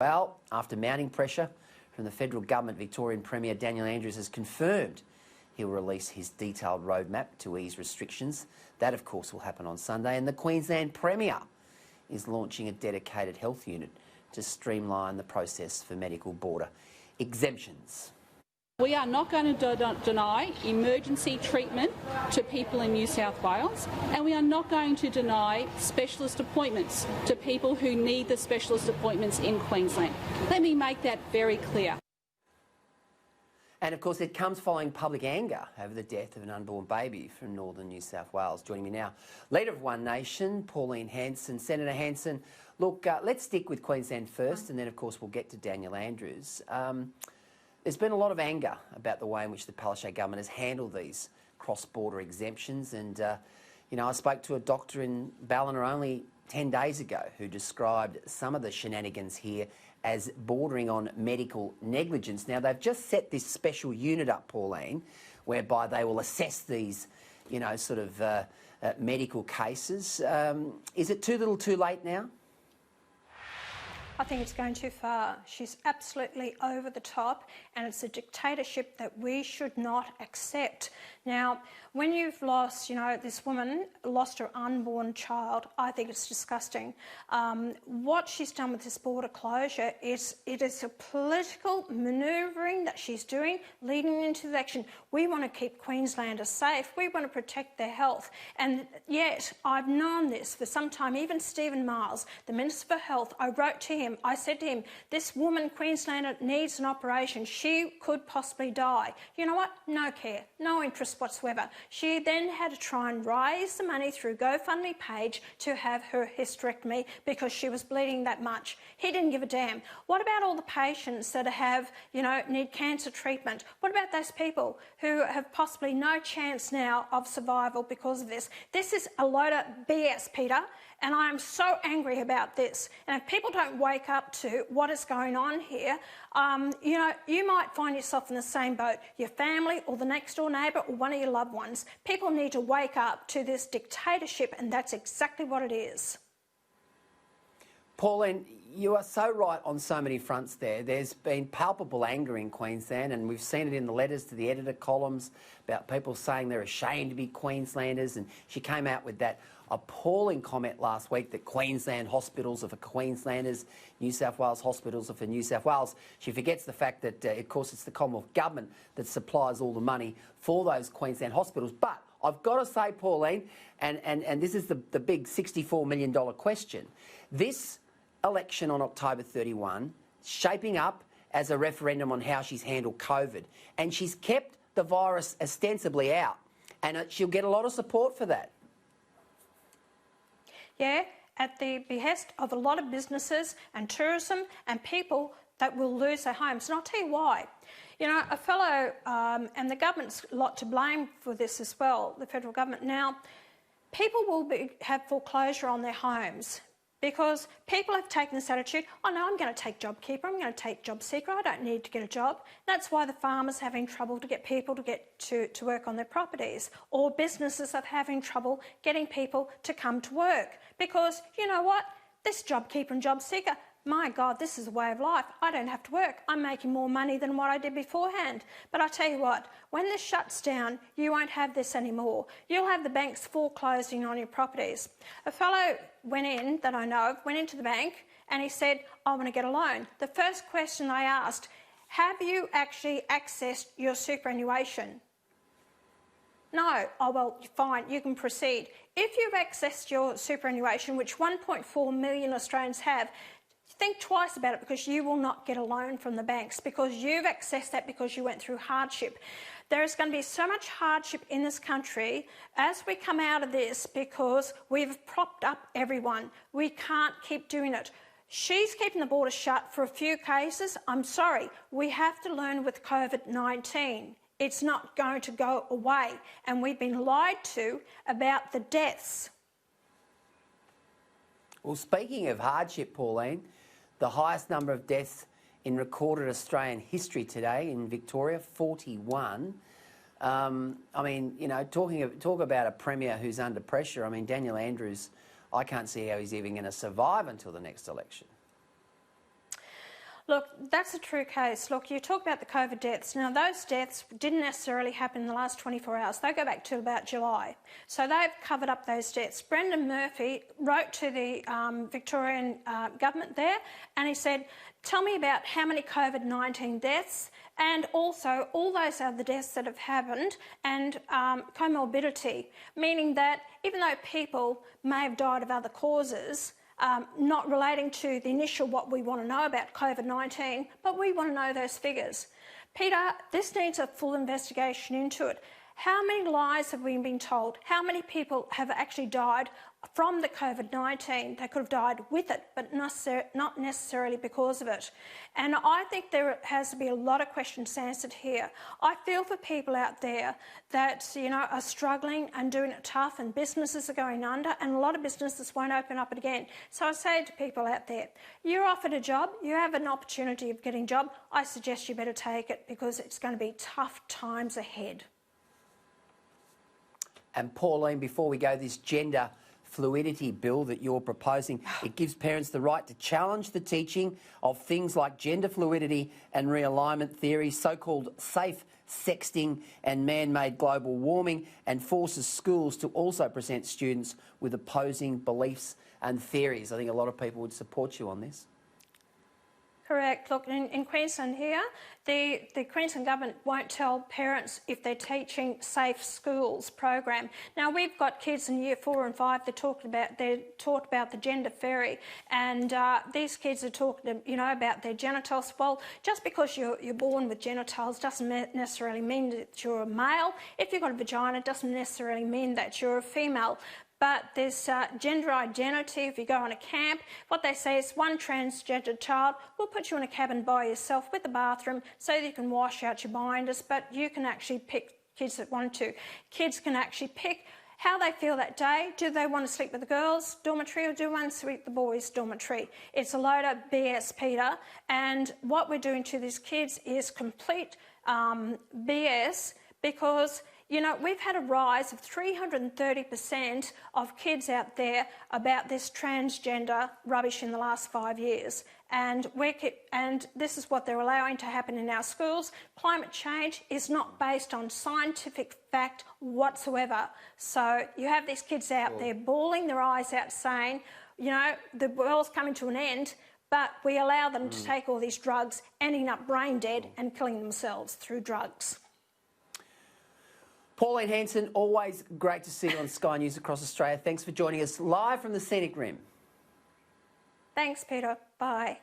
Well, after mounting pressure from the federal government, Victorian Premier Daniel Andrews has confirmed he'll release his detailed roadmap to ease restrictions. That, of course, will happen on Sunday. And the Queensland Premier is launching a dedicated health unit to streamline the process for medical border exemptions. We are not going to deny emergency treatment to people in New South Wales, and we are not going to deny specialist appointments to people who need the specialist appointments in Queensland. Let me make that very clear. And of course it comes following public anger over the death of an unborn baby from northern New South Wales. Joining me now, Leader of One Nation, Pauline Hanson. Senator Hanson, look, let's stick with Queensland first, and then of course we'll get to Daniel Andrews. There's been a lot of anger about the way in which the Palaszczuk government has handled these cross-border exemptions, and you know, I spoke to a doctor in Ballina only 10 days ago who described some of the shenanigans here as bordering on medical negligence. Now, they've just set this special unit up, Pauline, whereby they will assess these, you know, sort of medical cases. Is it too little too late now? I think it's going too far. She's absolutely over the top, and it's a dictatorship that we should not accept. Now, when you've lost, you know, this woman lost her unborn child, I think it's disgusting. What she's done with this border closure is it is a political manoeuvring that she's doing leading into the election. We want to keep Queenslanders safe. We want to protect their health. And yet, I've known this for some time. Even Stephen Miles, the Minister for Health, I wrote to him, I said to him, this woman, Queenslander, needs an operation. She could possibly die. You know what? No care, no interest whatsoever. She then had to try and raise the money through GoFundMe page to have her hysterectomy because she was bleeding that much. He didn't give a damn. What about all the patients that have, you know, need cancer treatment? What about those people who have possibly no chance now of survival because of this? This is a load of BS, Peter, and I am so angry about this. And if people don't wake up to what is going on here, you know, you might find yourself in the same boat, your family or the next door neighbour or one of your loved ones. People need to wake up to this dictatorship, and that's exactly what it is. Pauline, you are so right on so many fronts there. There's been palpable anger in Queensland, and we've seen it in the letters to the editor columns about people saying they're ashamed to be Queenslanders, and she came out with that appalling comment last week that Queensland hospitals are for Queenslanders, New South Wales hospitals are for New South Wales. She forgets the fact that, of course, it's the Commonwealth Government that supplies all the money for those Queensland hospitals. But I've got to say, Pauline, and this is the big $64 million question, this election on October 31 shaping up as a referendum on how she's handled COVID, and she's kept the virus ostensibly out, and she'll get a lot of support for that. Yeah, at the behest of a lot of businesses and tourism and people that will lose their homes. And I'll tell you why. You know, a fellow, and the government's a lot to blame for this as well, the federal government. Now, people will have foreclosure on their homes because people have taken this attitude, oh no, I'm going to take JobKeeper, I'm going to take JobSeeker, I don't need to get a job. That's why the farmers are having trouble to get people to get to work on their properties, or businesses are having trouble getting people to come to work. Because, you know what, this JobKeeper and JobSeeker, my God, this is a way of life. I don't have to work. I'm making more money than what I did beforehand. But I tell you what, when this shuts down, you won't have this anymore. You'll have the banks foreclosing on your properties. A fellow went in, that I know of, went into the bank and he said, I want to get a loan. The first question I asked, have you actually accessed your superannuation? No. Oh, well, fine, you can proceed. If you've accessed your superannuation, which 1.4 million Australians have, think twice about it, because you will not get a loan from the banks because you've accessed that because you went through hardship. There is going to be so much hardship in this country as we come out of this because we've propped up everyone. We can't keep doing it. She's keeping the border shut for a few cases. I'm sorry. We have to learn with COVID-19. It's not going to go away. And we've been lied to about the deaths. Well, speaking of hardship, Pauline, the highest number of deaths in recorded Australian history today in Victoria, 41. I mean, you know, talk about a Premier who's under pressure. I mean, Daniel Andrews, I can't see how he's even going to survive until the next election. Look, that's a true case. Look, you talk about the COVID deaths. Now, those deaths didn't necessarily happen in the last 24 hours. They go back to about July. So they've covered up those deaths. Brendan Murphy wrote to the Victorian government there and he said, tell me about how many COVID-19 deaths and also all those other deaths that have happened and comorbidity, meaning that even though people may have died of other causes, not relating to the initial what we want to know about COVID-19, but we want to know those figures. Peter, this needs a full investigation into it. How many lies have we been told? How many people have actually died from the COVID-19? They could have died with it, but not necessarily because of it. And I think there has to be a lot of questions answered here. I feel for people out there that, you know, are struggling and doing it tough and businesses are going under and a lot of businesses won't open up again. So I say to people out there, you're offered a job, you have an opportunity of getting a job, I suggest you better take it because it's going to be tough times ahead. And Pauline, before we go, this gender fluidity bill that you're proposing, it gives parents the right to challenge the teaching of things like gender fluidity and realignment theories, so-called safe sexting and man-made global warming, and forces schools to also present students with opposing beliefs and theories. I think a lot of people would support you on this. Correct. Look, in Queensland here, the Queensland government won't tell parents if they're teaching safe schools program. Now, we've got kids in year 4 and 5 that they're taught about the gender fairy, and these kids are talking, you know, about their genitals. Well, just because you're born with genitals doesn't necessarily mean that you're a male. If you've got a vagina, it doesn't necessarily mean that you're a female. But there's gender identity. If you go on a camp, what they say is one transgender child will put you in a cabin by yourself with a bathroom so that you can wash out your binders, but you can actually pick kids that want to. Kids can actually pick how they feel that day. Do they want to sleep with the girls' dormitory or do they want to sleep with the boys' dormitory? It's a load of BS, Peter, and what we're doing to these kids is complete BS because, you know, we've had a rise of 330% of kids out there about this transgender rubbish in the last 5 years. And this is what they're allowing to happen in our schools. Climate change is not based on scientific fact whatsoever. So you have these kids out there bawling their eyes out saying, you know, the world's coming to an end, but we allow them to take all these drugs, ending up brain dead and killing themselves through drugs. Pauline Hanson, always great to see you on Sky News across Australia. Thanks for joining us live from the Scenic Rim. Thanks, Peter. Bye.